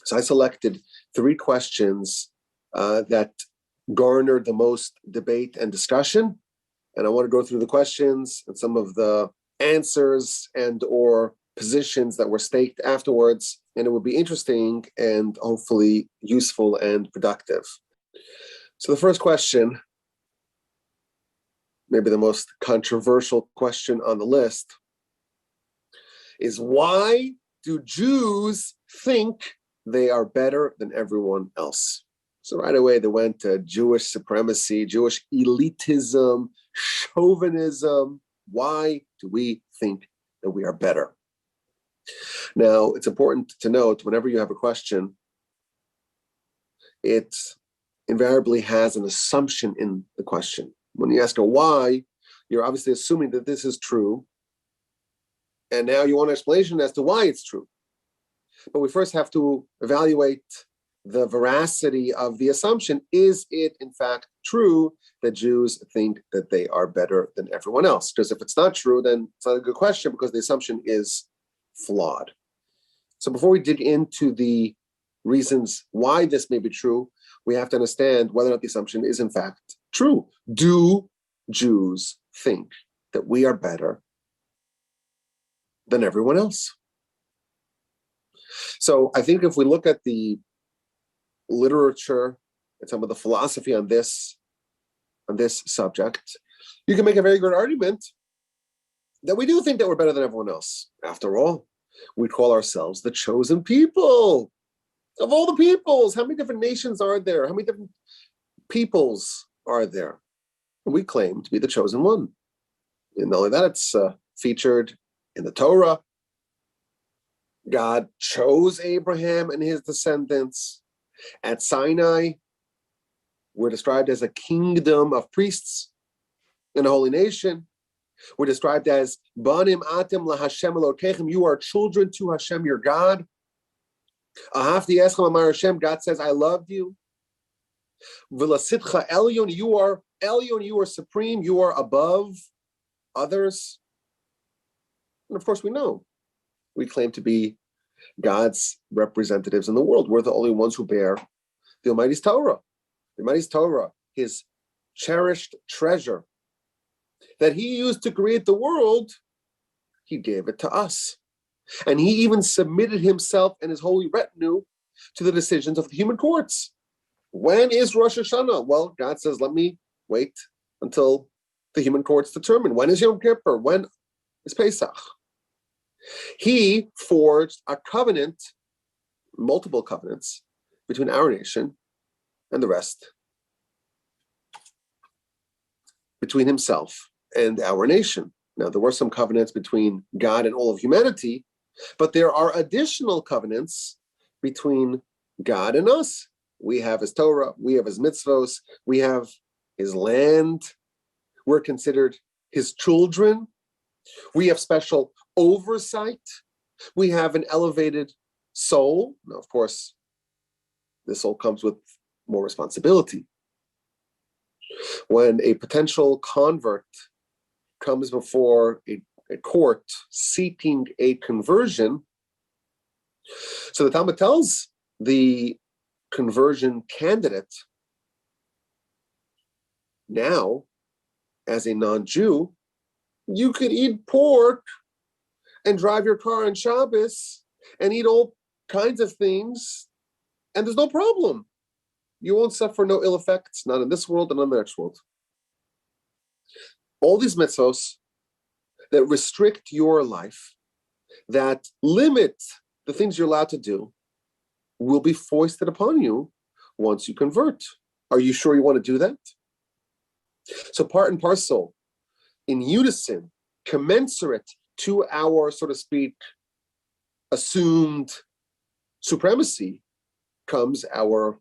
So I selected 3 questions that garnered the most debate and discussion. And I want to go through the questions and some of the answers and or positions that were staked afterwards. And it would be interesting and hopefully useful and productive. So the first question, maybe the most controversial question on the list, is why do Jews think they are better than everyone else? So right away they went to Jewish supremacy, Jewish elitism, chauvinism. Why do we think that we are better? Now, it's important to note, whenever you have a question, it invariably has an assumption in the question. When you ask a why, you're obviously assuming that this is true, and now you want an explanation as to why it's true. But we first have to evaluate the veracity of the assumption. Is it in fact true that Jews think that they are better than everyone else? Because if it's not true, then it's not a good question, because the assumption is flawed. So before we dig into the reasons why this may be true, we have to understand whether or not the assumption is in fact true. Do Jews think that we are better than everyone else? So I think if we look at the literature and some of the philosophy on this subject, you can make a very good argument that we do think that we're better than everyone else. After all, we call ourselves the chosen people. Of all the peoples, how many different nations are there? How many different peoples are there? And we claim to be the chosen one. And not only that, it's featured in the Torah. God chose Abraham and his descendants. At Sinai, we're described as a kingdom of priests and a holy nation. We're described as Banim Atim LaHashem Elokechem. You are children to Hashem, your God. Ahavti Eschem Amar Hashem. God says, I loved you. V'lasitcha Elyon. You are Elyon. You are supreme. You are above others. And of course, we claim to be God's representatives in the world. We're the only ones who bear the Almighty's Torah. The Almighty's Torah, his cherished treasure that he used to create the world, he gave it to us. And he even submitted himself and his holy retinue to the decisions of the human courts. When is Rosh Hashanah? Well, God says, let me wait until the human courts determine. When is Yom Kippur? When is Pesach? He forged a covenant, multiple covenants, between our nation and the rest, between himself and our nation. Now, there were some covenants between God and all of humanity, but there are additional covenants between God and us. We have his Torah, we have his mitzvos, we have his land. We're considered his children. We have special oversight. We have an elevated soul. Now, of course, this all comes with more responsibility. When a potential convert comes before a court seeking a conversion, so the Talmud tells the conversion candidate, now, as a non-Jew, you could eat pork and drive your car on Shabbos and eat all kinds of things, and there's no problem. You won't suffer no ill effects, not in this world and not in the next world. All these mitzvos that restrict your life, that limit the things you're allowed to do, will be foisted upon you once you convert. Are you sure you want to do that? So part and parcel, in unison, commensurate to our, so to speak, assumed supremacy, comes our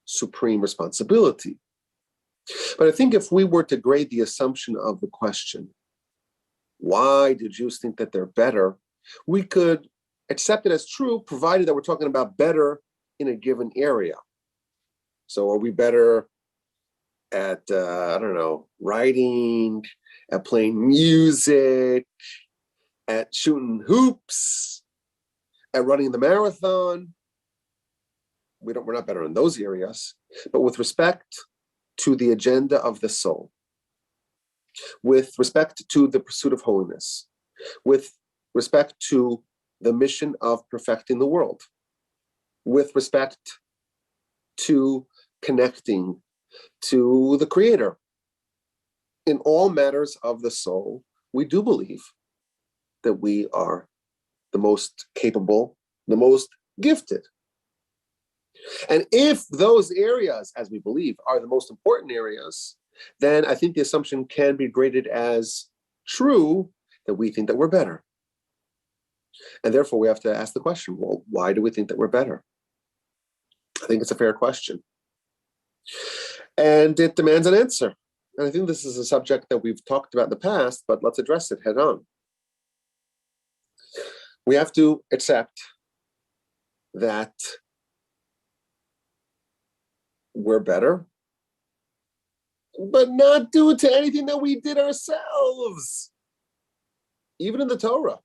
supreme responsibility. But I think if we were to grade the assumption of the question, why do Jews think that they're better, we could accept it as true, provided that we're talking about better in a given area. So are we better at, writing, at playing music, at shooting hoops, at running the marathon? we're not better in those areas, but with respect to the agenda of the soul, with respect to the pursuit of holiness, with respect to the mission of perfecting the world, with respect to connecting to the Creator. In all matters of the soul, we do believe that we are the most capable, the most gifted. And if those areas, as we believe, are the most important areas, then I think the assumption can be graded as true that we think that we're better. And therefore, we have to ask the question, well, why do we think that we're better? I think it's a fair question. And it demands an answer. And I think this is a subject that we've talked about in the past, but let's address it head on. We have to accept that we're better, but not due to anything that we did ourselves. Even in the Torah,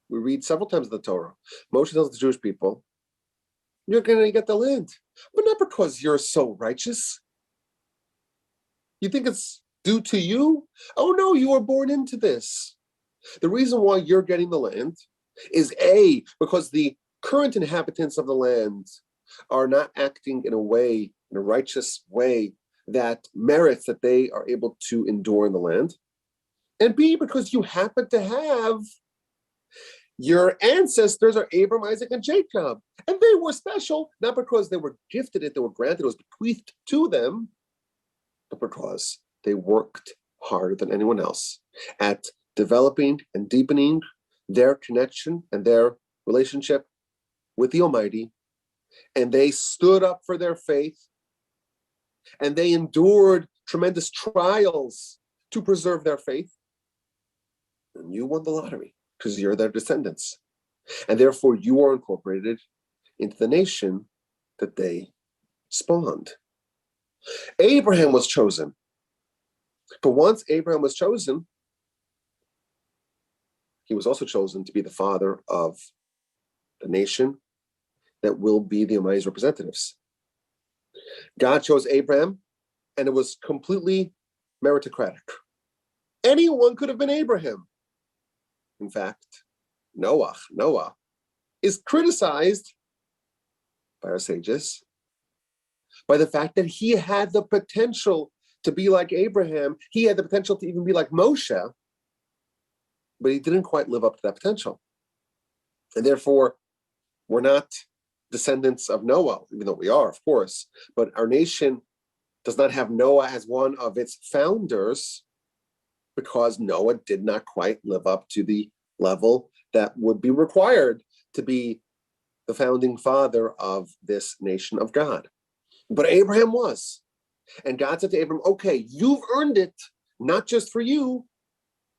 we read several times in the Torah, Moshe tells the Jewish people, you're going to get the land, but not because you're so righteous. You think it's due to you? Oh no, you were born into this. The reason why you're getting the land is A, because the current inhabitants of the land are not acting in a righteous way that merits that they are able to endure in the land. And B, because you happen to have your ancestors are Abram, Isaac, and Jacob. And they were special, not because they were gifted it, they were granted, it was bequeathed to them, but because they worked harder than anyone else at developing and deepening their connection and their relationship with the Almighty. And they stood up for their faith, and they endured tremendous trials to preserve their faith. And you won the lottery because you're their descendants. And therefore you are incorporated into the nation that they spawned. Abraham was chosen. But once Abraham was chosen, he was also chosen to be the father of the nation that will be the Almighty's representatives. God chose Abraham, and it was completely meritocratic. Anyone could have been Abraham. In fact, Noah is criticized by our sages by the fact that he had the potential to be like Abraham. He had the potential to even be like Moshe, but he didn't quite live up to that potential. And therefore, we're not descendants of Noah, even though we are, of course, but our nation does not have Noah as one of its founders because Noah did not quite live up to the level that would be required to be the founding father of this nation of God. But Abraham was. And God said to Abraham, okay, you've earned it, not just for you,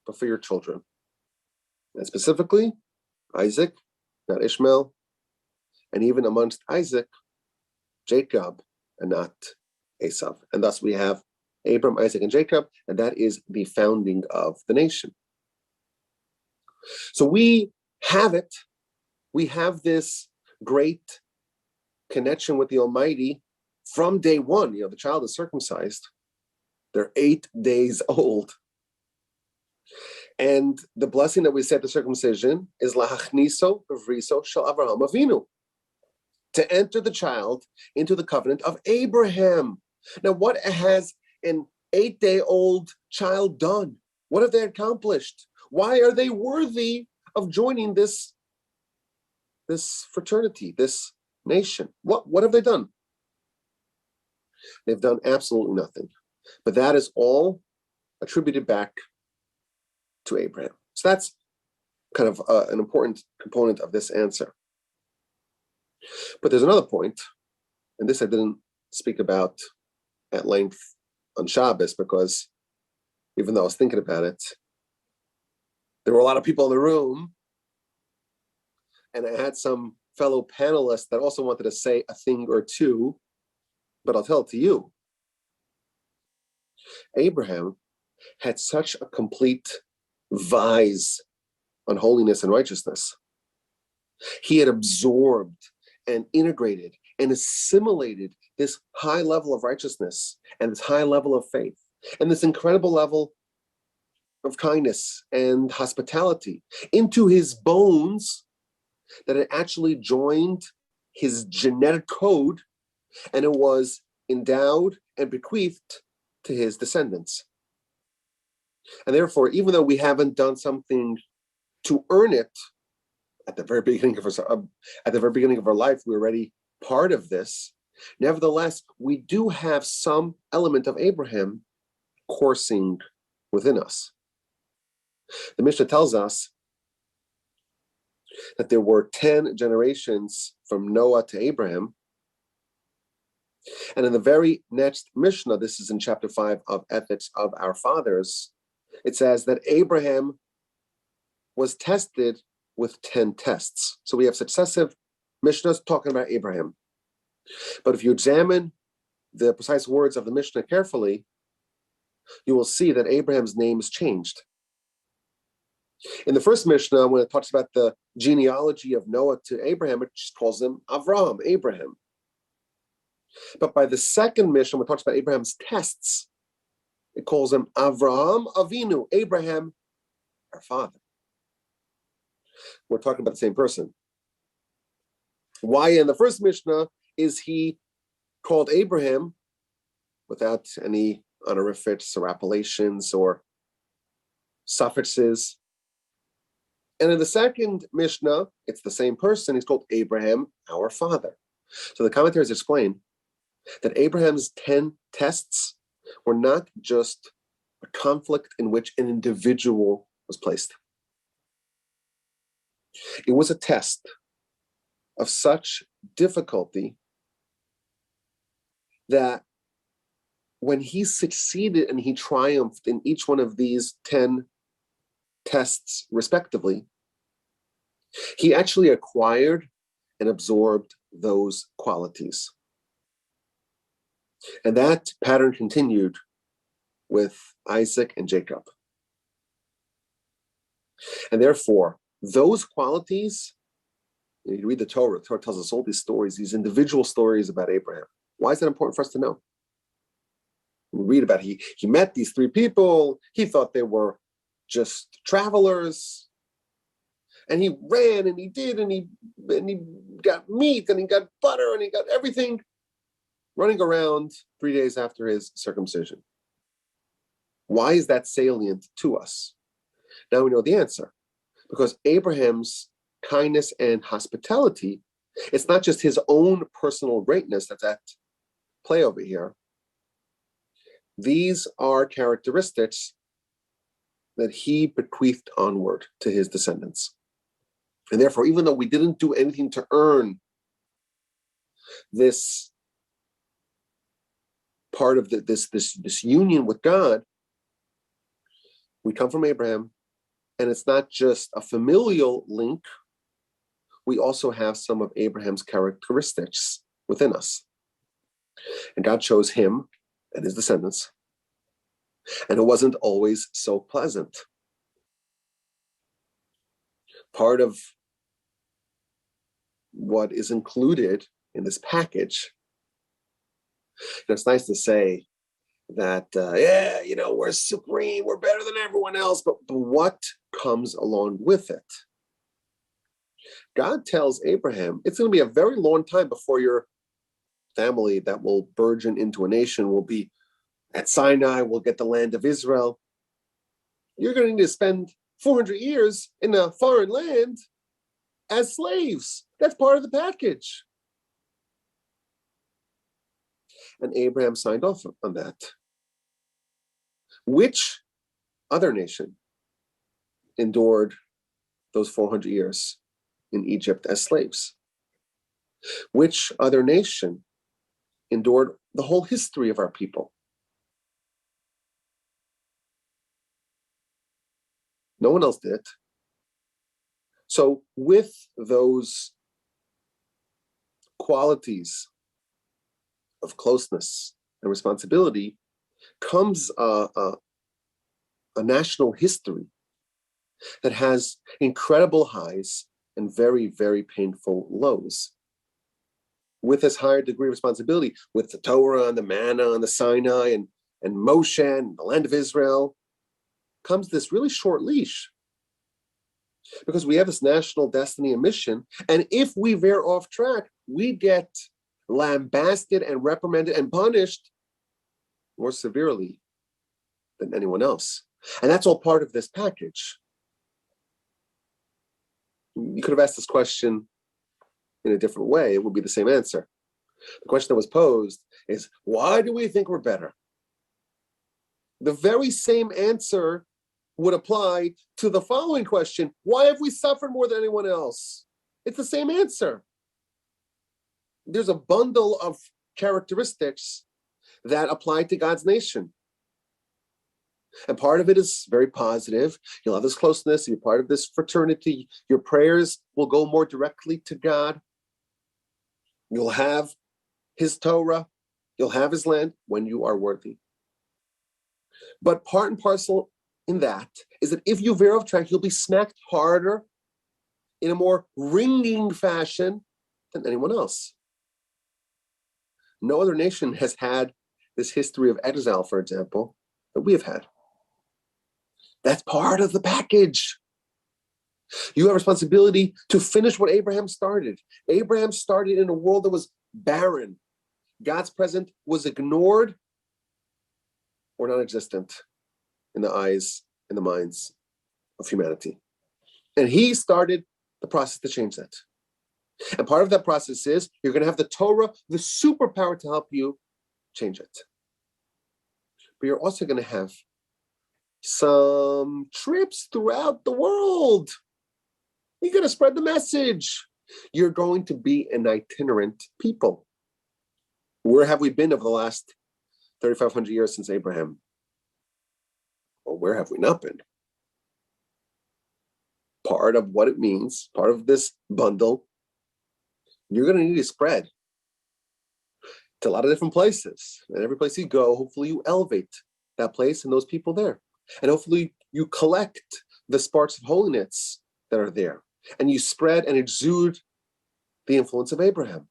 but for your children. And specifically, Isaac, not Ishmael, and even amongst Isaac, Jacob, and not Esau. And thus we have Abram, Isaac, and Jacob, and that is the founding of the nation. So we have it. We have this great connection with the Almighty from day one. The child is circumcised. They're 8 days old. And the blessing that we say at the circumcision is lahachniso b'vriso shel Avraham Avinu, to enter the child into the covenant of Abraham. Now, what has an 8-day-old child done? What have they accomplished? Why are they worthy of joining this fraternity, this nation? What have they done? They've done absolutely nothing. But that is all attributed back to Abraham. So that's kind of an important component of this answer. But there's another point, and this I didn't speak about at length on Shabbos because even though I was thinking about it, there were a lot of people in the room, and I had some fellow panelists that also wanted to say a thing or two, but I'll tell it to you. Abraham had such a complete vise on holiness and righteousness. He had absorbed and integrated and assimilated this high level of righteousness and this high level of faith and this incredible level of kindness and hospitality into his bones, that it actually joined his genetic code, and it was endowed and bequeathed to his descendants. And therefore, even though we haven't done something to earn it at the very beginning of our life, we're already part of this. Nevertheless, we do have some element of Abraham coursing within us. The Mishnah tells us that there were 10 generations from Noah to Abraham. And in the very next Mishnah, this is in chapter 5 of Ethics of Our Fathers, it says that Abraham was tested with 10 tests. So we have successive Mishnahs talking about Abraham. But if you examine the precise words of the Mishnah carefully, you will see that Abraham's name is changed. In the first Mishnah, when it talks about the genealogy of Noah to Abraham, it just calls him Avram, Abraham. But by the second Mishnah, when it talks about Abraham's tests, it calls him Avraham Avinu, Abraham, our father. We're talking about the same person. Why in the first Mishnah is he called Abraham without any honorifics or appellations or suffixes? And in the second Mishnah, it's the same person. He's called Abraham, our father. So the commentaries explain that Abraham's 10 tests were not just a conflict in which an individual was placed. It was a test of such difficulty that when he succeeded and he triumphed in each one of these 10 tests respectively, he actually acquired and absorbed those qualities. And that pattern continued with Isaac and Jacob. And therefore, those qualities, you read the Torah tells us all these stories, these individual stories about Abraham. Why is that important for us to know? We read about he met these 3 people, he thought they were just travelers, and he ran and he did, and he got meat and he got butter and he got everything, running around 3 days after his circumcision. Why is that salient to us? Now we know the answer. Because Abraham's kindness and hospitality, it's not just his own personal greatness that's at play over here. These are characteristics that he bequeathed onward to his descendants. And therefore, even though we didn't do anything to earn this part of this union with God, we come from Abraham, and it's not just a familial link. We also have some of Abraham's characteristics within us. And God chose him and his descendants. And it wasn't always so pleasant. Part of what is included in this package, and it's nice to say that, we're supreme, we're better than everyone else, but what comes along with it? God tells Abraham, it's going to be a very long time before your family that will burgeon into a nation will be at Sinai, will get the land of Israel. You're going to need to spend 400 years in a foreign land as slaves. That's part of the package. And Abraham signed off on that. Which other nation endured those 400 years in Egypt as slaves? Which other nation endured the whole history of our people? No one else did. So with those qualities of closeness and responsibility comes a national history that has incredible highs and very, very painful lows. with this higher degree of responsibility, with the Torah and the manna and the Sinai and Moshe and the land of Israel, comes this really short leash. Because we have this national destiny and mission, and if we veer off track, we get lambasted and reprimanded and punished more severely than anyone else. And that's all part of this package. You could have asked this question in a different way. It would be the same answer. The question that was posed is, why do we think we're better? The very same answer would apply to the following question: why have we suffered more than anyone else? It's the same answer. There's a bundle of characteristics that apply to God's nation. And part of it is very positive. You'll have this closeness, you're part of this fraternity. Your prayers will go more directly to God. You'll have his Torah, you'll have his land when you are worthy. But part and parcel in that is that if you veer off track, you'll be smacked harder in a more ringing fashion than anyone else. No other nation has had this history of exile, for example, that we have had. That's part of the package. You have responsibility to finish what Abraham started. Abraham started in a world that was barren. God's presence was ignored or non-existent in the eyes and the minds of humanity. And he started the process to change that. And part of that process is you're going to have the Torah, the superpower to help you change it. But you're also going to have some trips throughout the world. You're going to spread the message. You're going to be an itinerant people. Where have we been over the last 3,500 years since Abraham? Well, where have we not been? Part of what it means, part of this bundle, you're going to need to spread to a lot of different places. And every place you go, hopefully you elevate that place and those people there. And hopefully you collect the sparks of holiness that are there. And you spread and exude the influence of Abraham.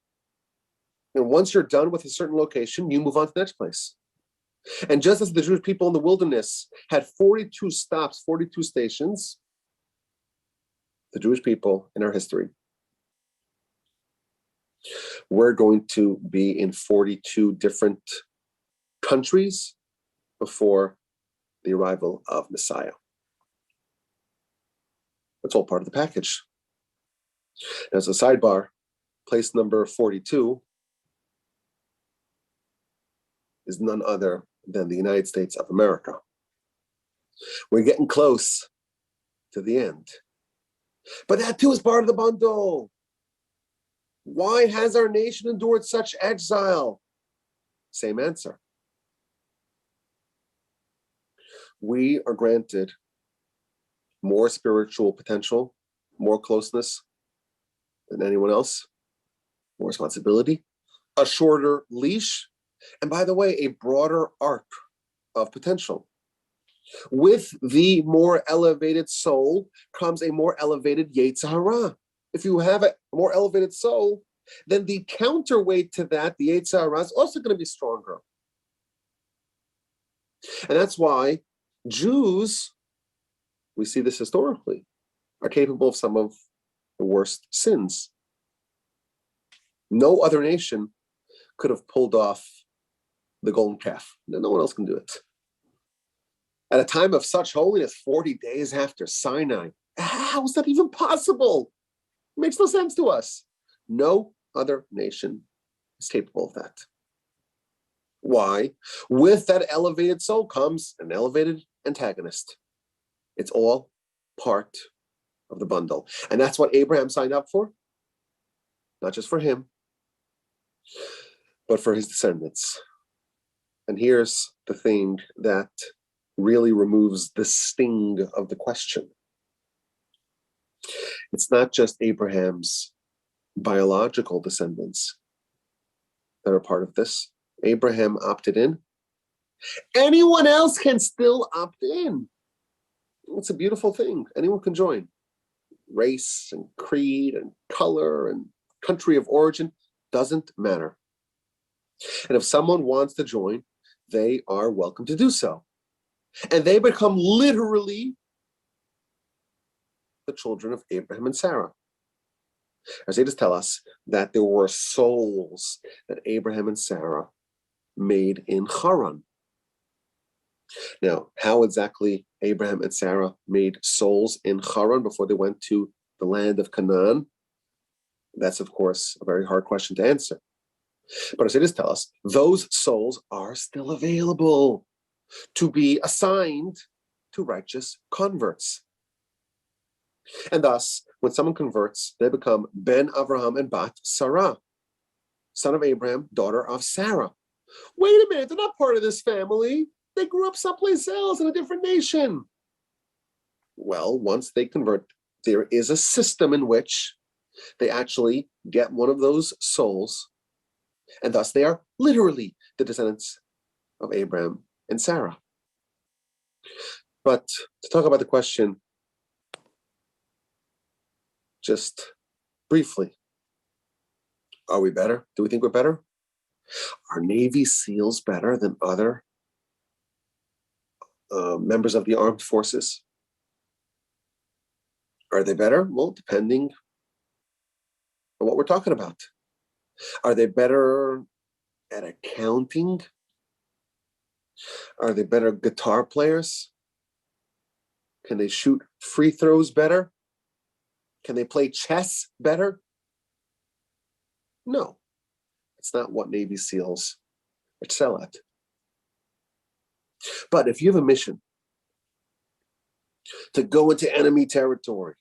And once you're done with a certain location, you move on to the next place. And just as the Jewish people in the wilderness had 42 stops, 42 stations, the Jewish people in our history, we're going to be in 42 different countries before the arrival of Messiah. That's all part of the package. As a sidebar, place number 42 is none other than the United States of America. We're getting close to the end. But that too is part of the bundle. Why has our nation endured such exile? Same answer. We are granted more spiritual potential, more closeness than anyone else, more responsibility, a shorter leash, and by the way, a broader arc of potential. With the more elevated soul comes a more elevated Yetzer Hara. If you have a more elevated soul, then the counterweight to that, the Yetzer Hara, is also going to be stronger. And that's why Jews, we see this historically, are capable of some of the worst sins. No other nation could have pulled off the golden calf. No one else can do it. At a time of such holiness, 40 days after Sinai, how is that even possible? It makes no sense to us. No other nation is capable of that. Why? With that elevated soul comes an elevated antagonist. It's all part of the bundle. And that's what Abraham signed up for. Not just for him, but for his descendants. And here's the thing that really removes the sting of the question. It's not just Abraham's biological descendants that are part of this. Abraham opted in. Anyone else can still opt in. It's a beautiful thing. Anyone can join. Race and creed and color and country of origin. Doesn't matter. And if someone wants to join, they are welcome to do so. And they become literally the children of Abraham and Sarah. As tell us that there were souls that Abraham and Sarah made in Haran. Now, how exactly Abraham and Sarah made souls in Haran before they went to the land of Canaan? That's, of course, a very hard question to answer. But as tell us, those souls are still available to be assigned to righteous converts. And thus, when someone converts, they become Ben Avraham and Bat Sarah, son of Abraham, daughter of Sarah. Wait a minute, they're not part of this family. They grew up someplace else in a different nation. Well, once they convert, there is a system in which they actually get one of those souls, and thus they are literally the descendants of Abraham and Sarah. But to talk about the question just briefly, are we better? Do we think we're better? Are Navy SEALs better than other members of the armed forces? Are they better? Well, depending on what we're talking about. Are they better at accounting? Are they better guitar players? Can they shoot free throws better? Can they play chess better? No, it's not what Navy SEALs excel at. But if you have a mission to go into enemy territory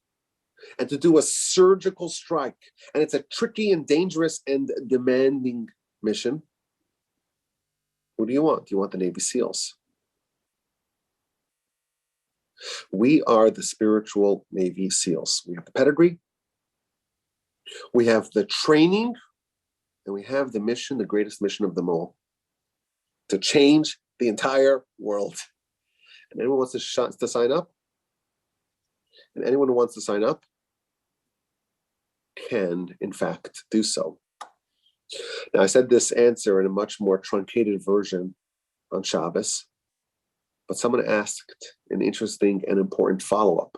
and to do a surgical strike, and it's a tricky and dangerous and demanding mission, who do you want? Do you want the Navy SEALs? We are the spiritual Navy SEALs. We have the pedigree, we have the training, and we have the mission, the greatest mission of them all, to change the entire world. And anyone wants to sign up? And anyone who wants to sign up can, in fact, do so. Now, I said this answer in a much more truncated version on Shabbos, but someone asked an interesting and important follow-up.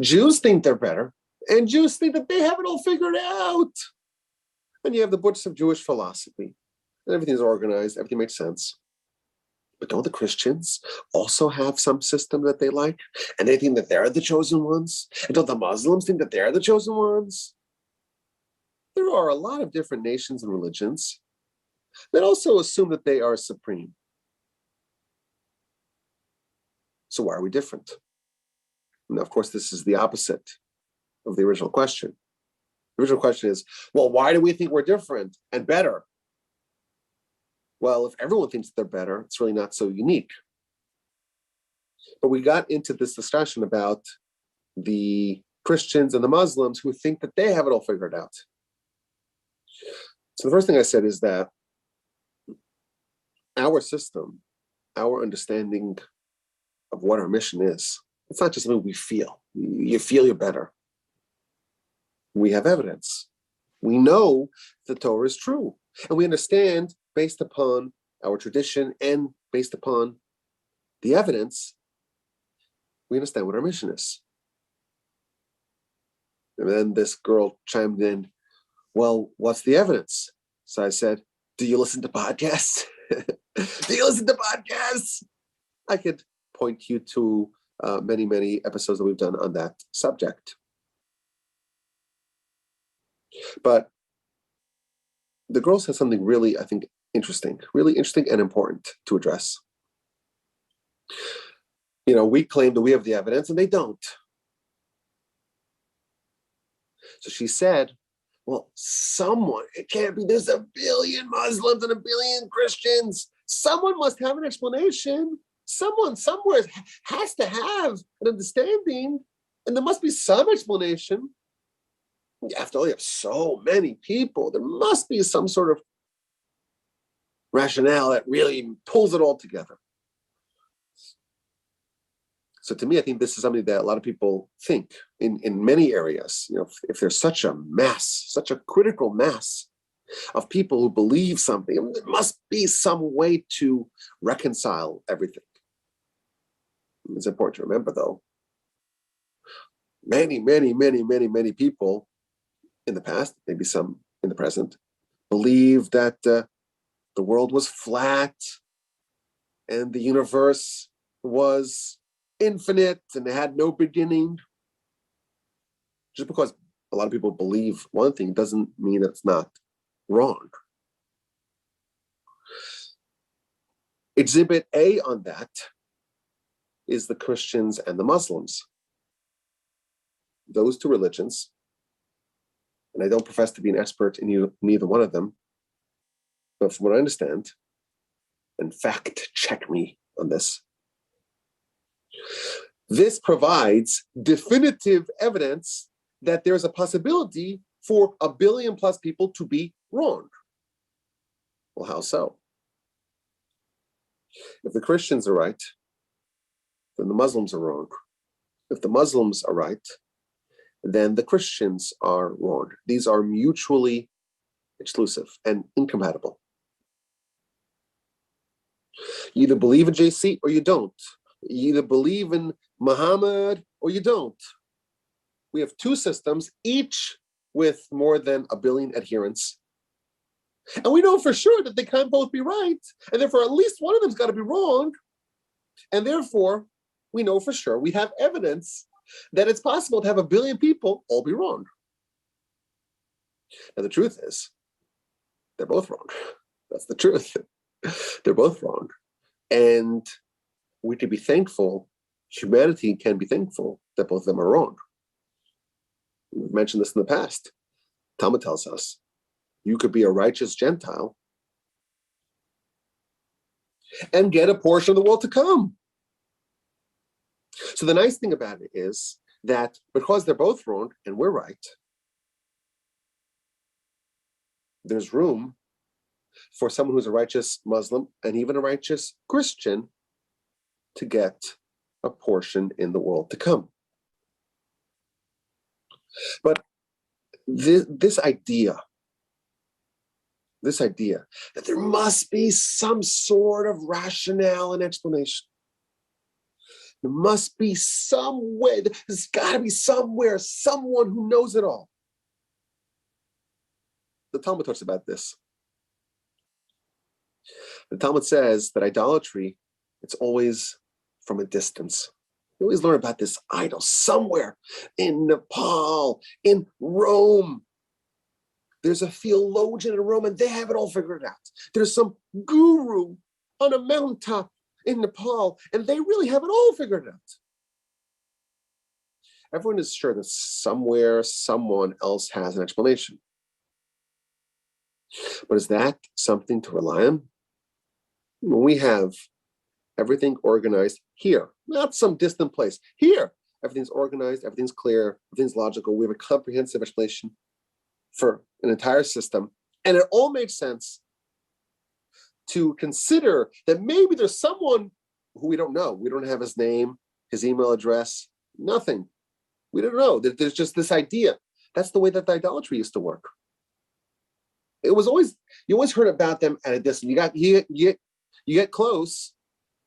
Jews think they're better, and Jews think that they have it all figured out. And you have the books of Jewish philosophy, and everything's organized, everything makes sense. But don't the Christians also have some system that they like? And they think that they're the chosen ones? And don't the Muslims think that they're the chosen ones? There are a lot of different nations and religions that also assume that they are supreme. So why are we different? And of course, this is the opposite of the original question. The original question is, well, why do we think we're different and better? Well, if everyone thinks they're better, it's really not so unique. But we got into this discussion about the Christians and the Muslims who think that they have it all figured out. So the first thing I said is that our system, our understanding of what our mission is, it's not just something we feel. You feel you're better. We have evidence. We know the Torah is true. And we understand, based upon our tradition and based upon the evidence, we understand what our mission is. And then this girl chimed in, well, what's the evidence? So I said, do you listen to podcasts? Do you listen to podcasts? I could point you to many, many episodes that we've done on that subject. But the girl said something really, I think, interesting and important to address. You know, we claim that we have the evidence and they don't. So she said, well, someone, it can't be, there's a billion Muslims and a billion Christians. Someone must have an explanation. Someone somewhere has to have an understanding, and there must be some explanation. After all, you have so many people, there must be some sort of rationale that really pulls it all together. So to me, I think this is something that a lot of people think in many areas. If there's such a mass, such a critical mass of people who believe something, there must be some way to reconcile everything. It's important to remember, though, many, many, many, many, many people in the past, maybe some in the present, believe that the world was flat and the universe was infinite and it had no beginning. Just because a lot of people believe one thing doesn't mean it's not wrong. Exhibit A on that is the Christians and the Muslims. Those two religions, and I don't profess to be an expert in neither one of them, but from what I understand, and fact check me on this, this provides definitive evidence that there's a possibility for 1 billion plus people to be wrong. Well, how so? If the Christians are right, then the Muslims are wrong. If the Muslims are right, then the Christians are wrong. These are mutually exclusive and incompatible. You either believe in JC or you don't. You either believe in Muhammad or you don't. We have two systems, each with more than 1 billion adherents. And we know for sure that they can't both be right. And therefore, at least one of them's got to be wrong. And therefore, we know for sure, we have evidence that it's possible to have 1 billion people all be wrong. Now, the truth is, they're both wrong. That's the truth. They're both wrong. And we can be thankful, humanity can be thankful that both of them are wrong. We've mentioned this in the past. Talmud tells us, you could be a righteous Gentile and get a portion of the world to come. So the nice thing about it is that because they're both wrong and we're right, there's room for someone who's a righteous Muslim and even a righteous Christian to get a portion in the world to come. But this idea that there must be some sort of rationale and explanation, there must be some way, there's got to be somewhere, someone who knows it all. The Talmud talks about this. The Talmud says that idolatry, it's always from a distance. You always learn about this idol somewhere in Nepal, in Rome. There's a theologian in Rome and they have it all figured out. There's some guru on a mountaintop in Nepal and they really have it all figured out. Everyone is sure that somewhere, someone else has an explanation. But is that something to rely on? When we have everything organized here, not some distant place, here, everything's organized, everything's clear, everything's logical, we have a comprehensive explanation for an entire system, and it all makes sense to consider that maybe there's someone who we don't know. We don't have his name, his email address, nothing. We don't know. There's just this idea. That's the way that the idolatry used to work. It was always, you always heard about them at a distance. You get close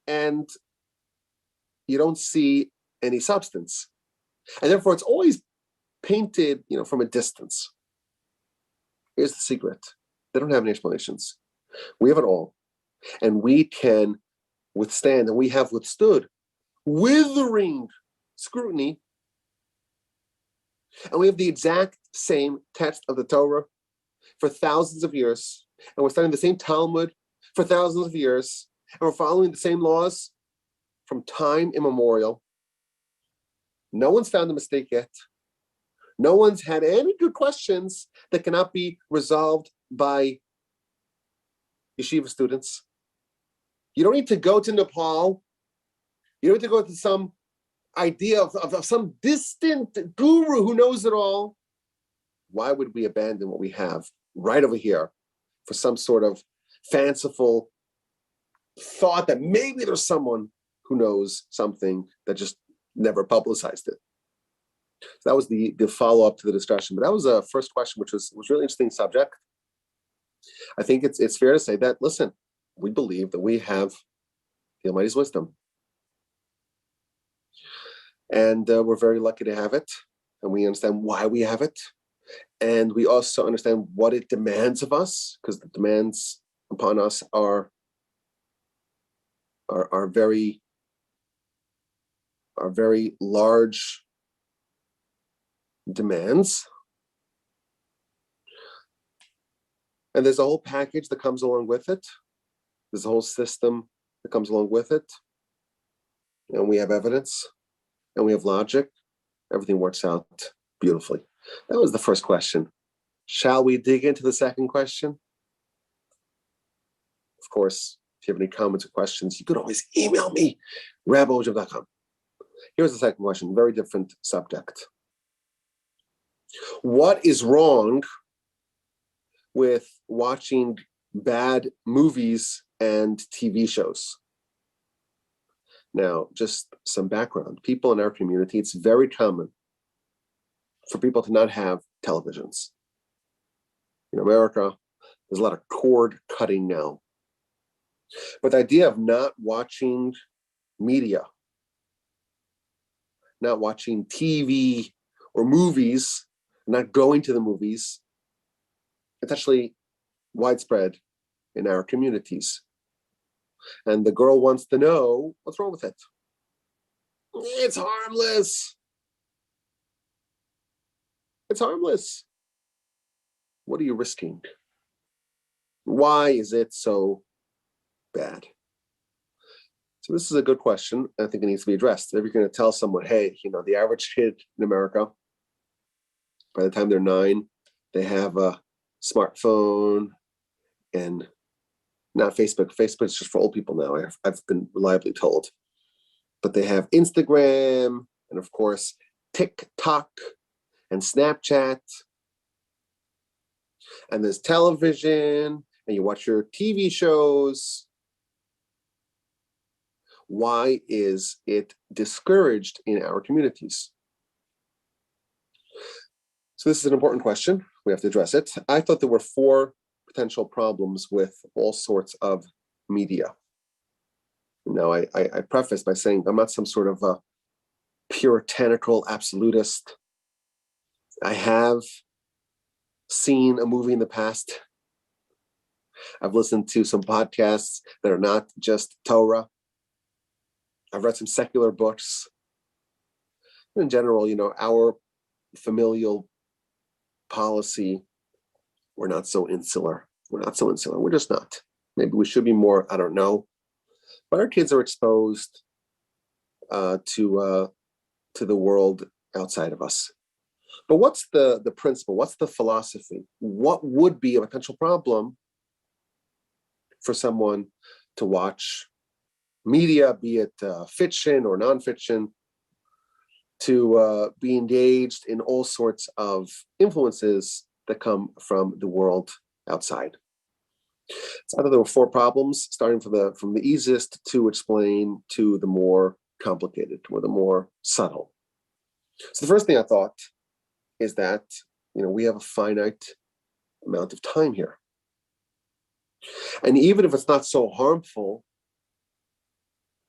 and you don't see any substance. And therefore it's always painted, from a distance. Here's the secret. They don't have any explanations. We have it all. And we can withstand, and we have withstood withering scrutiny. And we have the exact same text of the Torah for thousands of years. And we're studying the same Talmud for thousands of years. And we're following the same laws from time immemorial. No one's found a mistake yet. No one's had any good questions that cannot be resolved by yeshiva students. You don't need to go to Nepal. You don't need to go to some idea of some distant guru who knows it all. Why would we abandon what we have right over here for some sort of fanciful thought that maybe there's someone who knows something that just never publicized it. So that was the follow-up to the discussion. But that was a first question, which was really interesting subject. I think it's fair to say that, listen, we believe that we have the Almighty's wisdom. And we're very lucky to have it. And we understand why we have it. And we also understand what it demands of us, because the demands upon us are very large demands. And there's a whole package that comes along with it. There's a whole system that comes along with it. And we have evidence and we have logic. Everything works out beautifully. That was the first question. Shall we dig into the second question? Of course, if you have any comments or questions, you could always email me, rabbi@ojev.com. Here's the second question, very different subject. What is wrong with watching bad movies and TV shows? Now, just some background. People in our community, it's very common for people to not have televisions. In America, there's a lot of cord cutting now. But the idea of not watching media, not watching TV or movies, not going to the movies, it's actually widespread in our communities. And the girl wants to know, what's wrong with it? It's harmless. It's harmless. What are you risking? Why is it so bad? So this is a good question. I think it needs to be addressed. If you're going to tell someone, hey, the average kid in America, by the time they're 9, they have a smartphone and not Facebook. Facebook's just for old people now, I've been reliably told. But they have Instagram and, of course, TikTok and Snapchat. And there's television, and you watch your TV shows. Why is it discouraged in our communities? So this is an important question. We have to address it. I thought there were 4 potential problems with all sorts of media. Now, I preface by saying I'm not some sort of a puritanical absolutist. I have seen a movie in the past. I've listened to some podcasts that are not just Torah. I've read some secular books. In general, our familial policy, we're not so insular. We're just not. Maybe we should be more, I don't know. But our kids are exposed to the world outside of us. But what's the principle? What's the philosophy? What would be a potential problem for someone to watch media, be it fiction or nonfiction, to be engaged in all sorts of influences that come from the world outside? So I thought there were 4 problems, starting from the easiest to explain to the more complicated, or the more subtle. So the first thing I thought is that we have a finite amount of time here. And even if it's not so harmful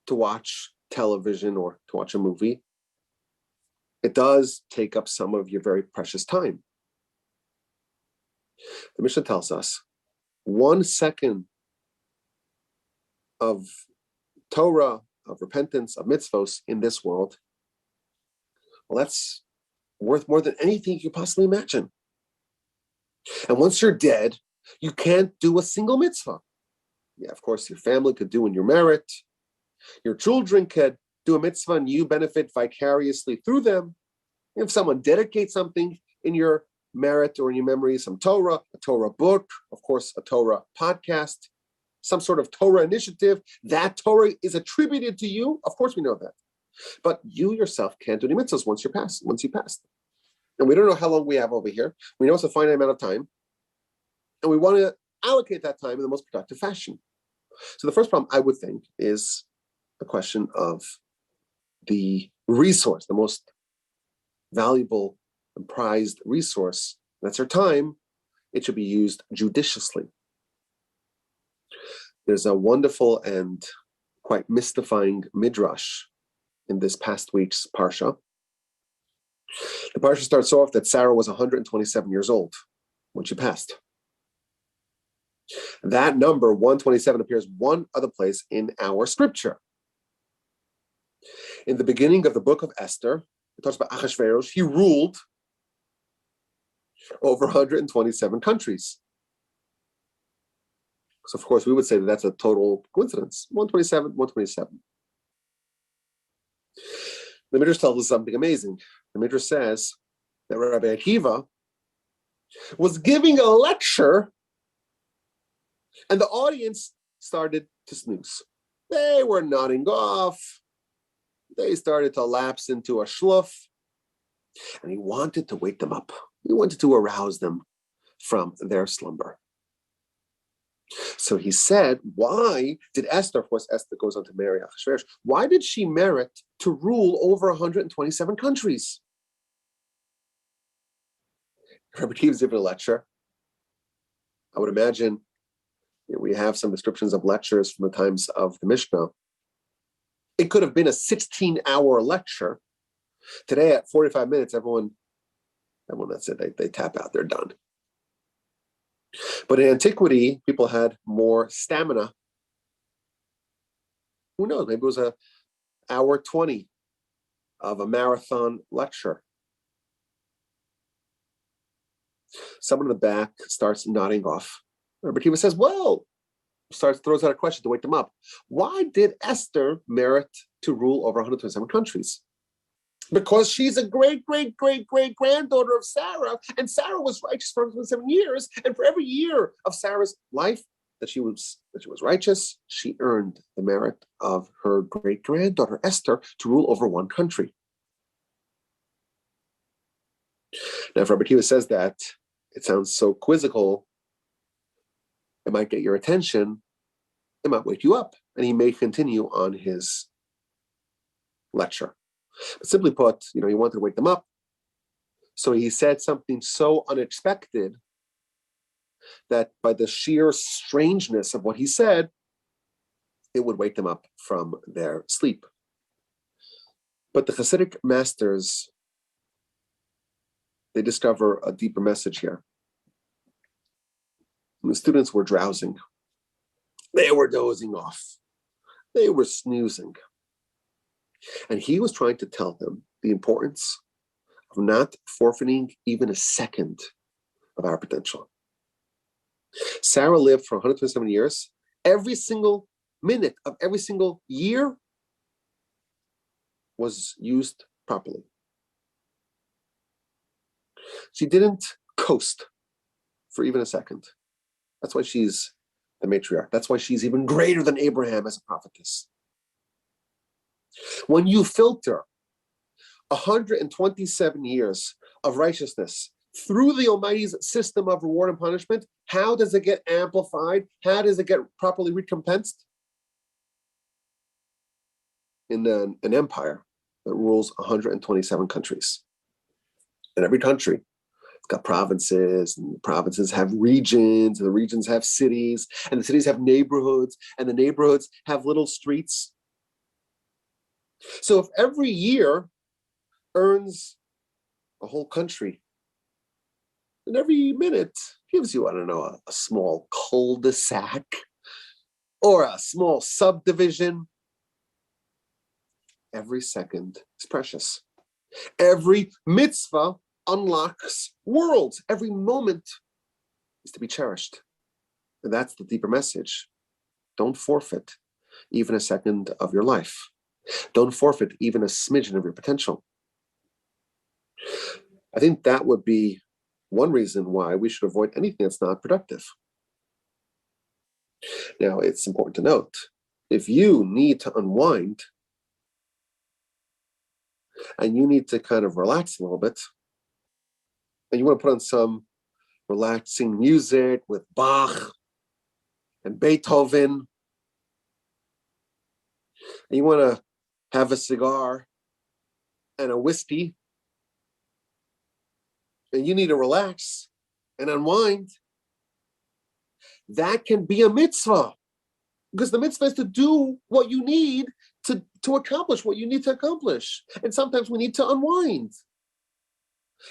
to watch television or to watch a movie, it does take up some of your very precious time. The Mishnah tells us 1 second of Torah, of repentance, of mitzvos in this world, well, that's worth more than anything you could possibly imagine. And once you're dead, you can't do a single mitzvah. Yeah, of course, your family could do in your merit. Your children could do a mitzvah and you benefit vicariously through them. If someone dedicates something in your merit or in your memory, some Torah, a Torah book, of course, a Torah podcast, some sort of Torah initiative, that Torah is attributed to you. Of course, we know that. But you yourself can't do any mitzvahs once you pass. And we don't know how long we have over here. We know it's a finite amount of time. And we want to allocate that time in the most productive fashion. So the first problem, I would think, is a question of the resource, the most valuable and prized resource, that's our time, it should be used judiciously. There's a wonderful and quite mystifying midrash in this past week's parsha. The parsha starts off that Sarah was 127 years old when she passed. That number, 127, appears one other place in our scripture. In the beginning of the book of Esther, it talks about Achashverosh. He ruled over 127 countries. So, of course, we would say that that's a total coincidence. 127, 127. The Midrash tells us something amazing. The Midrash says that Rabbi Akiva was giving a lecture and the audience started to snooze. They were nodding off. They started to lapse into a shluf. And he wanted to wake them up. He wanted to arouse them from their slumber. So he said, why did Esther, of course, Esther goes on to marry Achashverosh, why did she merit to rule over 127 countries? Rabbi Akiva's giving a lecture. I would imagine we have some descriptions of lectures from the times of the Mishnah. It could have been a 16-hour lecture. Today, at 45 minutes, everyone, that's it. They tap out. They're done. But in antiquity, people had more stamina. Who knows? Maybe it was an hour 20 of a marathon lecture. Someone in the back starts nodding off. Rabbi Akiva says, throws out a question to wake them up. Why did Esther merit to rule over 127 countries? Because she's a great, great, great, great granddaughter of Sarah, and Sarah was righteous for 127 years, and for every year of Sarah's life that she was righteous, she earned the merit of her great granddaughter Esther to rule over one country. Now, if Rabbi Akiva says that, it sounds so quizzical. It might get your attention. It might wake you up, and he may continue on his lecture. But simply put, he wanted to wake them up. So he said something so unexpected that by the sheer strangeness of what he said, it would wake them up from their sleep. But the Hasidic masters, they discover a deeper message here. The students were drowsing. They were dozing off. They were snoozing. And he was trying to tell them the importance of not forfeiting even a second of our potential. Sarah lived for 127 years. Every single minute of every single year was used properly. She didn't coast for even a second. That's why she's the matriarch. That's why she's even greater than Abraham as a prophetess. When you filter 127 years of righteousness through the Almighty's system of reward and punishment, how does it get amplified? How does it get properly recompensed? In an empire that rules 127 countries. And every country, it's got provinces, and the provinces have regions, and the regions have cities, and the cities have neighborhoods, and the neighborhoods have little streets. So if every year earns a whole country, and every minute gives you, a small cul-de-sac or a small subdivision, every second is precious. Every mitzvah unlocks worlds. Every moment is to be cherished. And that's the deeper message. Don't forfeit even a second of your life. Don't forfeit even a smidgen of your potential. I think that would be one reason why we should avoid anything that's not productive. Now, it's important to note, if you need to unwind and you need to kind of relax a little bit, and you want to put on some relaxing music with Bach and Beethoven, and you want to have a cigar and a whiskey, and you need to relax and unwind, that can be a mitzvah. Because the mitzvah is to do what you need to accomplish what you need to accomplish. And sometimes we need to unwind.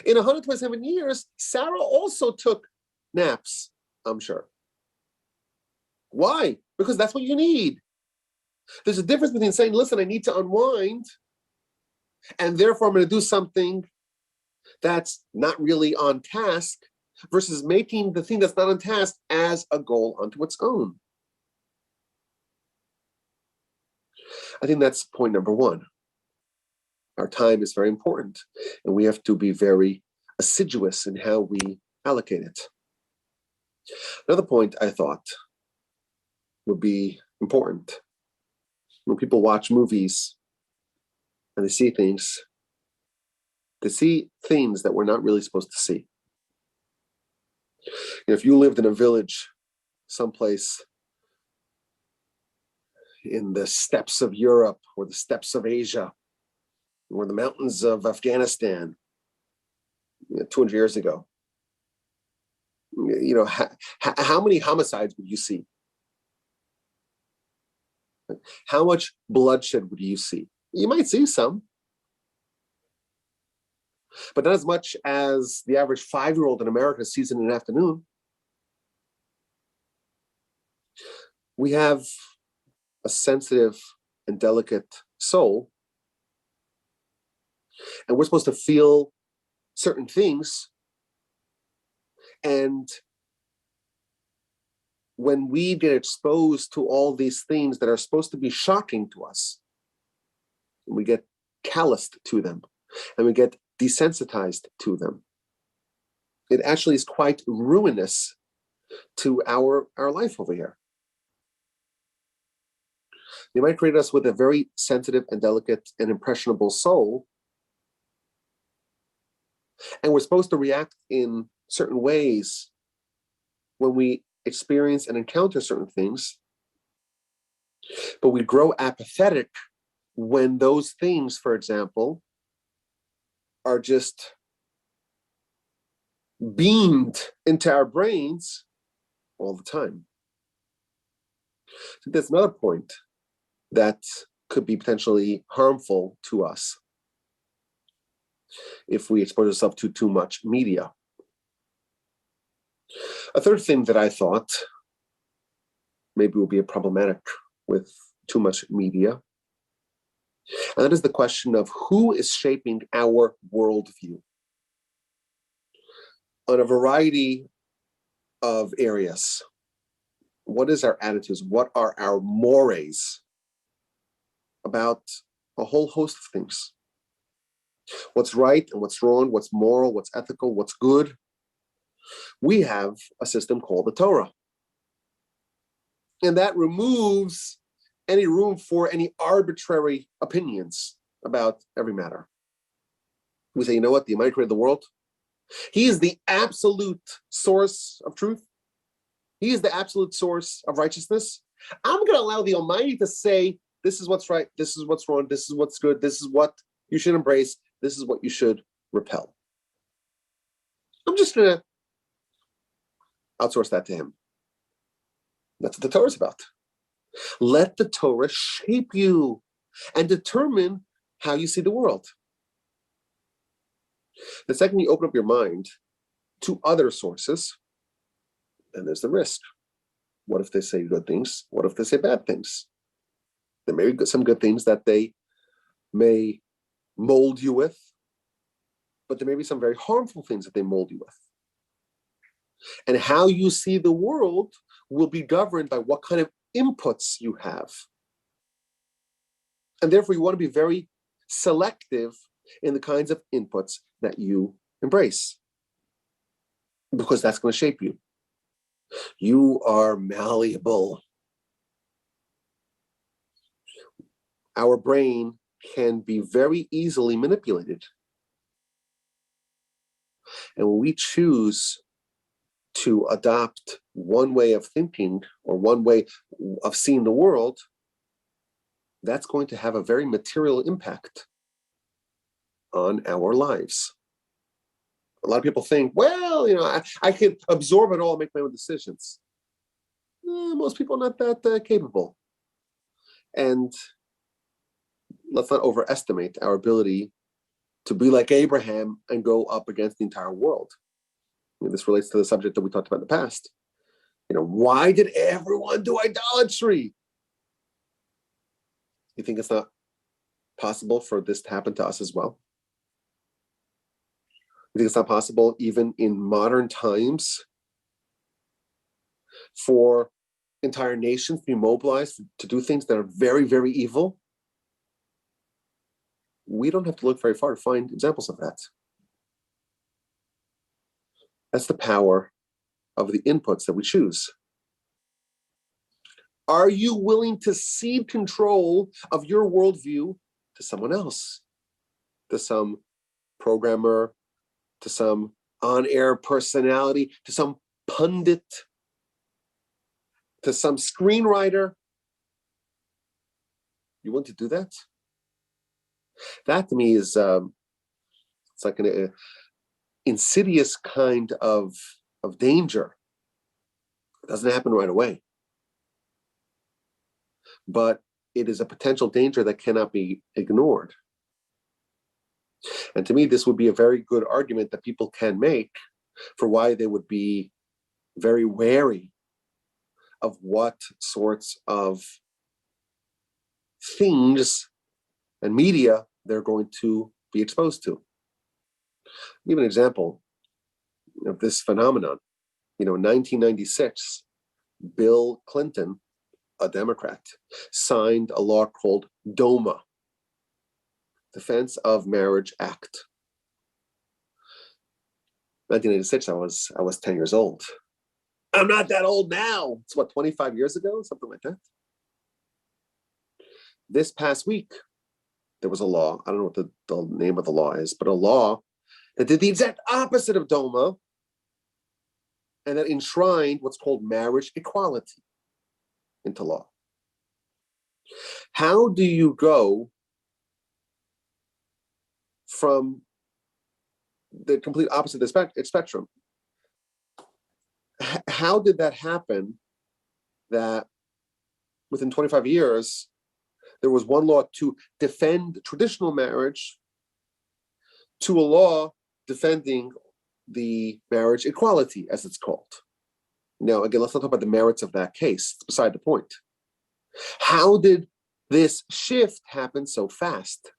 In 127 years, Sarah also took naps, I'm sure. Why? Because that's what you need. There's a difference between saying, listen, I need to unwind, and therefore I'm going to do something that's not really on task, versus making the thing that's not on task as a goal unto its own. I think that's point number one. Our time is very important, and we have to be very assiduous in how we allocate it. Another point I thought would be important. When people watch movies and they see things that we're not really supposed to see. If you lived in a village someplace in the steppes of Europe or the steppes of Asia or the mountains of Afghanistan 200 years ago, how many homicides would you see? How much bloodshed would you see? You might see some, but not as much as the average 5-year-old in America sees in an afternoon. We have a sensitive and delicate soul, and we're supposed to feel certain things. And when we get exposed to all these things that are supposed to be shocking to us, we get calloused to them, and we get desensitized to them. It actually is quite ruinous to our life over here. They might create us with a very sensitive and delicate and impressionable soul, and we're supposed to react in certain ways when we experience and encounter certain things, but we grow apathetic when those things, for example, are just beamed into our brains all the time. So there's another point that could be potentially harmful to us if we expose ourselves to too much media. A third thing that I thought maybe would be problematic with too much media, and that is the question of who is shaping our worldview on a variety of areas. What is our attitudes? What are our mores about a whole host of things? What's right and what's wrong, what's moral, what's ethical, what's good? We have a system called the Torah. And that removes any room for any arbitrary opinions about every matter. We say, you know what, the Almighty created the world. He is the absolute source of truth. He is the absolute source of righteousness. I'm going to allow the Almighty to say, this is what's right, this is what's wrong, this is what's good, this is what you should embrace, this is what you should repel. I'm just going to outsource that to him. That's what the Torah is about. Let the Torah shape you and determine how you see the world. The second you open up your mind to other sources, then there's the risk. What if they say good things? What if they say bad things? There may be some good things that they may mold you with, but there may be some very harmful things that they mold you with. And how you see the world will be governed by what kind of inputs you have. And therefore, you want to be very selective in the kinds of inputs that you embrace, because that's going to shape you. You are malleable. Our brain can be very easily manipulated. And when we choose to adopt one way of thinking or one way of seeing the world, that's going to have a very material impact on our lives. A lot of people think, well, I can absorb it all and make my own decisions. Most people are not that capable. And let's not overestimate our ability to be like Abraham and go up against the entire world. This relates to the subject that we talked about in the past. Why did everyone do idolatry? You think it's not possible for this to happen to us as well? You think it's not possible even in modern times for entire nations to be mobilized to do things that are very, very evil? We don't have to look very far to find examples of that. That's the power of the inputs that we choose. Are you willing to cede control of your worldview to someone else? To some programmer, to some on-air personality, to some pundit, to some screenwriter? You want to do that? That to me is it's like an insidious kind of danger. It doesn't happen right away, but it is a potential danger that cannot be ignored. And to me, this would be a very good argument that people can make for why they would be very wary of what sorts of things and media they're going to be exposed to. I'll give an example of this phenomenon. In 1996, Bill Clinton, a Democrat, signed a law called DOMA, Defense of Marriage Act. 1986, I was 10 years old. I'm not that old now. It's 25 years ago, something like that. This past week, there was a law. I don't know what the name of the law is, but a law that did the exact opposite of DOMA and that enshrined what's called marriage equality into law. How do you go from the complete opposite of the spectrum? How did that happen that within 25 years, there was one law to defend traditional marriage to a law defending the marriage equality, as it's called? Now, again, let's not talk about the merits of that case. It's beside the point. How did this shift happen so fast?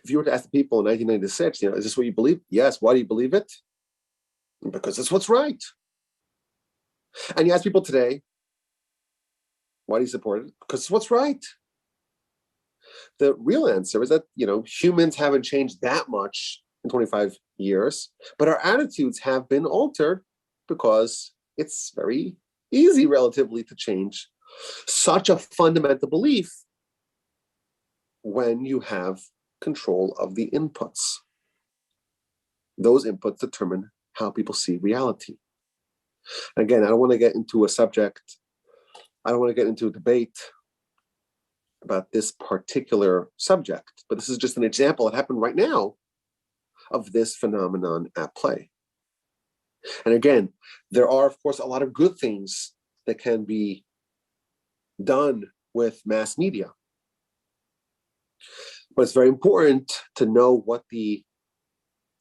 If you were to ask the people in 1996, is this what you believe? Yes. Why do you believe it? Because it's what's right. And you ask people today, why do you support it? Because it's what's right. The real answer is that, humans haven't changed that much in 25 years, but our attitudes have been altered because it's very easy relatively to change such a fundamental belief when you have control of the inputs. Those inputs determine how people see reality. Again, I don't want to get into a debate about this particular subject, but this is just an example that happened right now of this phenomenon at play. And again, there are, of course, a lot of good things that can be done with mass media. But it's very important to know what the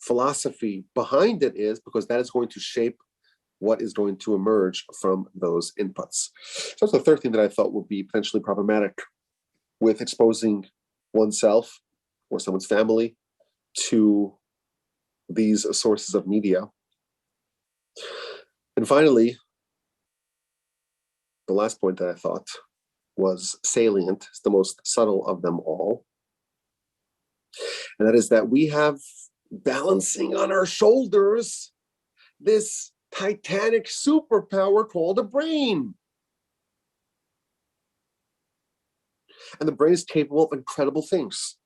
philosophy behind it is, because that is going to shape what is going to emerge from those inputs. So that's the third thing that I thought would be potentially problematic with exposing oneself or someone's family to these sources of media. And finally, the last point that I thought was salient, it's the most subtle of them all, and that is that we have balancing on our shoulders this titanic superpower called a brain. And the brain is capable of incredible things.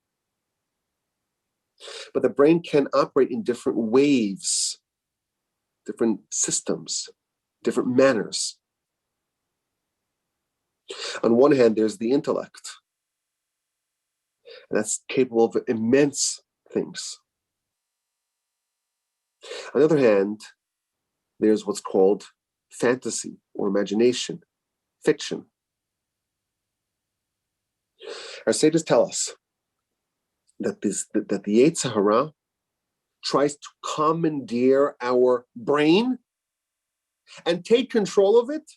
But the brain can operate in different waves, different systems, different manners. On one hand, there's the intellect. And that's capable of immense things. On the other hand, there's what's called fantasy or imagination, fiction. Our sages tell us that the Yetzer Hara tries to commandeer our brain and take control of it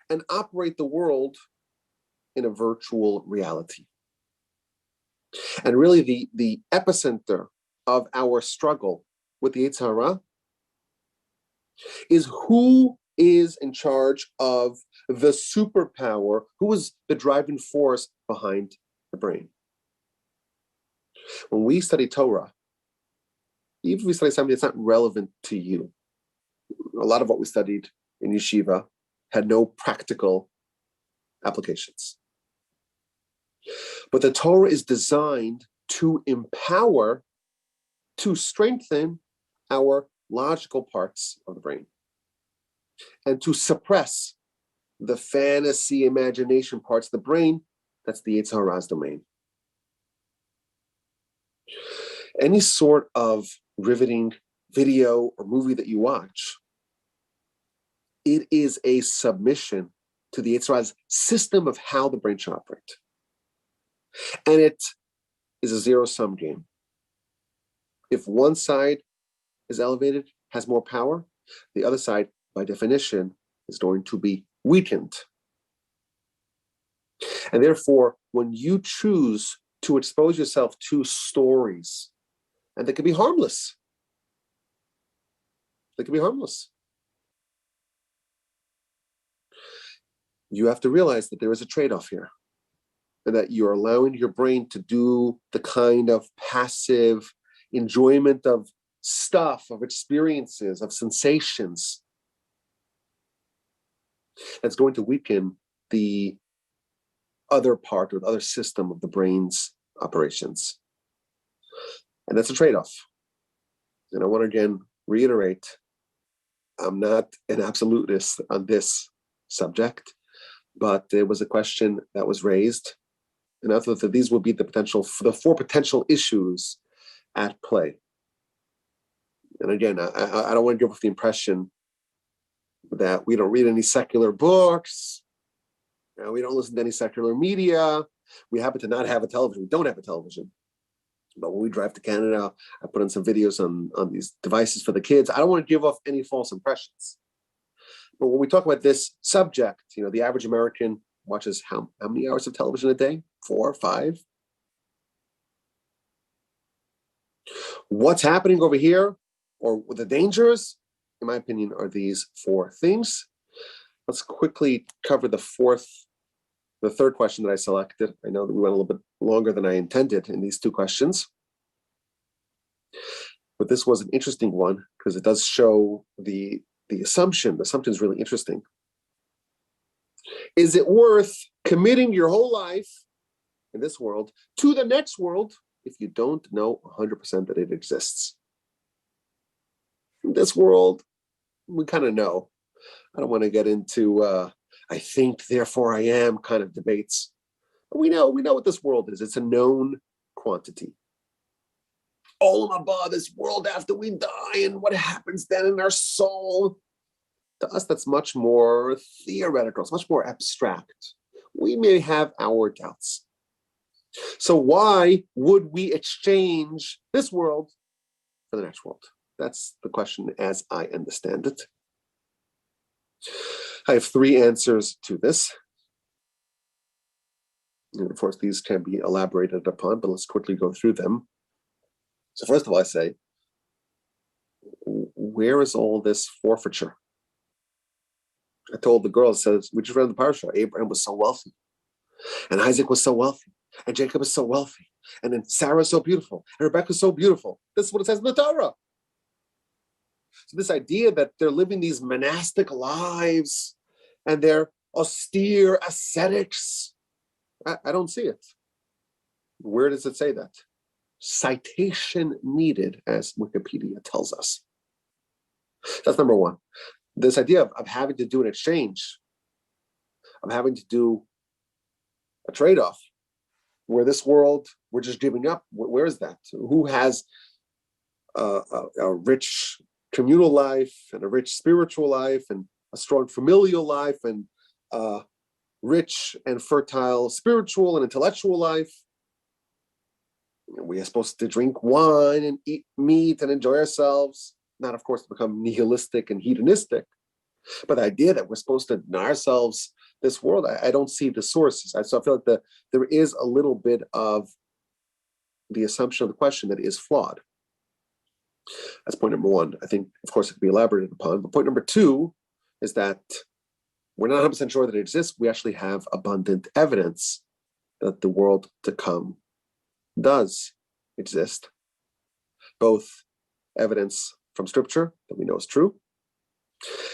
and operate the world in a virtual reality. And really the epicenter of our struggle with the Yetzer Hara is who is in charge of the superpower, who is the driving force behind the brain. When we study Torah, even if we study something that's not relevant to you, a lot of what we studied in yeshiva had no practical applications. But the Torah is designed to empower, to strengthen our logical parts of the brain and to suppress the fantasy imagination parts of the brain. That's the Yetzer Hara's domain. Any sort of riveting video or movie that you watch, it is a submission to the Yetzer Hara's system of how the brain should operate. And it is a zero-sum game. If one side is elevated, has more power, the other side, by definition, is going to be weakened. And therefore, when you choose to expose yourself to stories, and they can be harmless, you have to realize that there is a trade-off here, and that you're allowing your brain to do the kind of passive enjoyment of stuff, of experiences, of sensations that's going to weaken the other part or the other system of the brain's operations. And that's a trade-off. And I want to again reiterate, I'm not an absolutist on this subject, but there was a question that was raised, and I thought that these would be the four potential issues at play. And again, I don't want to give off the impression that we don't read any secular books, we don't listen to any secular media, we happen to not have a television, we don't have a television. But when we drive to Canada, I put on some videos on these devices for the kids. I don't want to give off any false impressions. But when we talk about this subject, the average American watches how many hours of television a day? 4 or 5? What's happening over here, or the dangers, in my opinion, are these 4 things. Let's quickly cover the third question that I selected. I know that we went a little bit longer than I intended in these 2 questions, but this was an interesting one because it does show the assumption. The assumption is really interesting. Is it worth committing your whole life in this world to the next world if you don't know 100% that it exists? In this world, we kind of know. I don't want to get into I think, therefore I am kind of debates. But we know what this world is. It's a known quantity. Olam haba, this world after we die, and what happens then in our soul. To us, that's much more theoretical. It's much more abstract. We may have our doubts. So why would we exchange this world for the next world? That's the question as I understand it. I have 3 answers to this. And of course, these can be elaborated upon, but let's quickly go through them. So first of all, I say, where is all this forfeiture? I told the girls, we just read the parasha, Abraham was so wealthy, and Isaac was so wealthy, and Jacob was so wealthy, and then Sarah is so beautiful, and Rebecca is so beautiful. This is what it says in the Torah. So this idea that they're living these monastic lives and they're austere ascetics, I don't see it. Where does it say that? Citation needed, as Wikipedia tells us. That's number 1. This idea of having to do an exchange, of having to do a trade-off, where this world, we're just giving up. Where is that? Who has a rich communal life and a rich spiritual life and a strong familial life and rich and fertile spiritual and intellectual life? We are supposed to drink wine and eat meat and enjoy ourselves, not, of course, to become nihilistic and hedonistic, but the idea that we're supposed to deny ourselves this world, I don't see the sources. So I feel like there is a little bit of the assumption of the question that is flawed. That's point number one. I think, of course, it could be elaborated upon. But point number two is that we're not 100% sure that it exists. We actually have abundant evidence that the world to come does exist. Both evidence from Scripture that we know is true,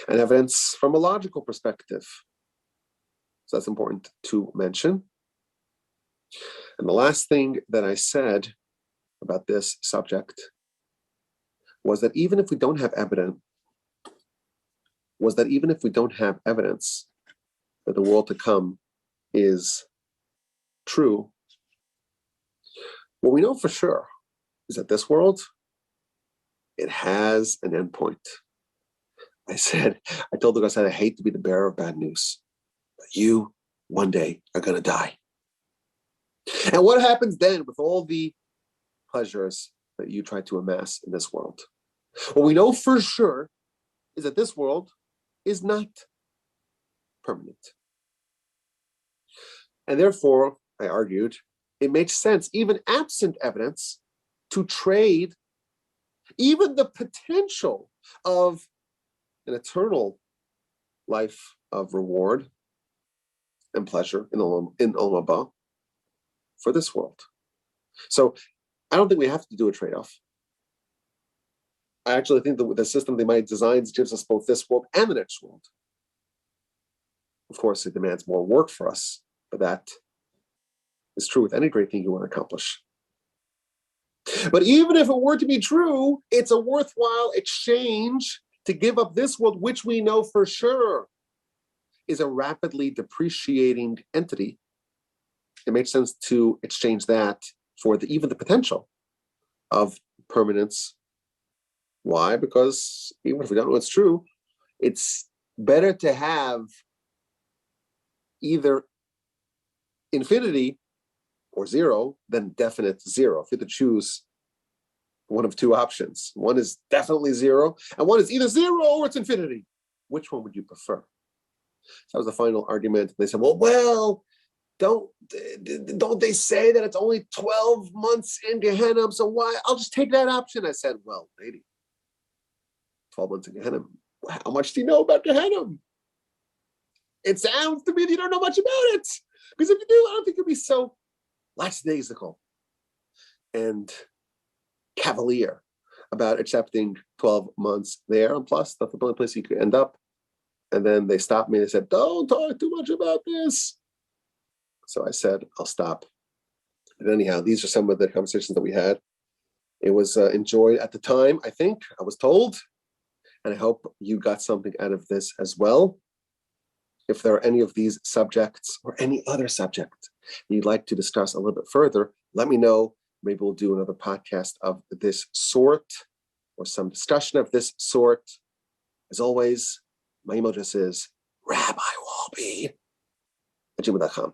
and evidence from a logical perspective. So that's important to mention. And the last thing that I said about this subject was that even if we don't have evidence, that the world to come is true, what we know for sure is that this world, it has an endpoint. I told the guy, I hate to be the bearer of bad news, but you one day are going to die. And what happens then with all the pleasures that you try to amass in this world? What we know for sure is that this world is not permanent. And therefore, I argued, it makes sense, even absent evidence, to trade even the potential of an eternal life of reward and pleasure in Olam Haba for this world. So I don't think we have to do a trade-off. I actually think the system they might design gives us both this world and the next world. Of course, it demands more work for us, but that is true with any great thing you want to accomplish. But even if it were to be true, it's a worthwhile exchange to give up this world, which we know for sure is a rapidly depreciating entity. It makes sense to exchange that for even the potential of permanence. Why? Because even if we don't know it's true, it's better to have either infinity or zero than definite zero. If you had to choose one of two options, one is definitely zero, and one is either zero or it's infinity. Which one would you prefer? So that was the final argument. They said, well, don't they say that it's only 12 months in Gehenna? So why? I'll just take that option. I said, well, lady, 12 months in Gehenna. How much do you know about Gehenna? It sounds to me that you don't know much about it. Because if you do, I don't think you'll be so lackadaisical and cavalier about accepting 12 months there. And plus, that's the only place you could end up. And then they stopped me and they said, don't talk too much about this. So I said, I'll stop. And anyhow, these are some of the conversations that we had. It was enjoyed at the time, I think, I was told. And I hope you got something out of this as well. If there are any of these subjects or any other subject you'd like to discuss a little bit further, let me know. Maybe we'll do another podcast of this sort or some discussion of this sort. As always, my email address is rabbiwalby@gmail.com.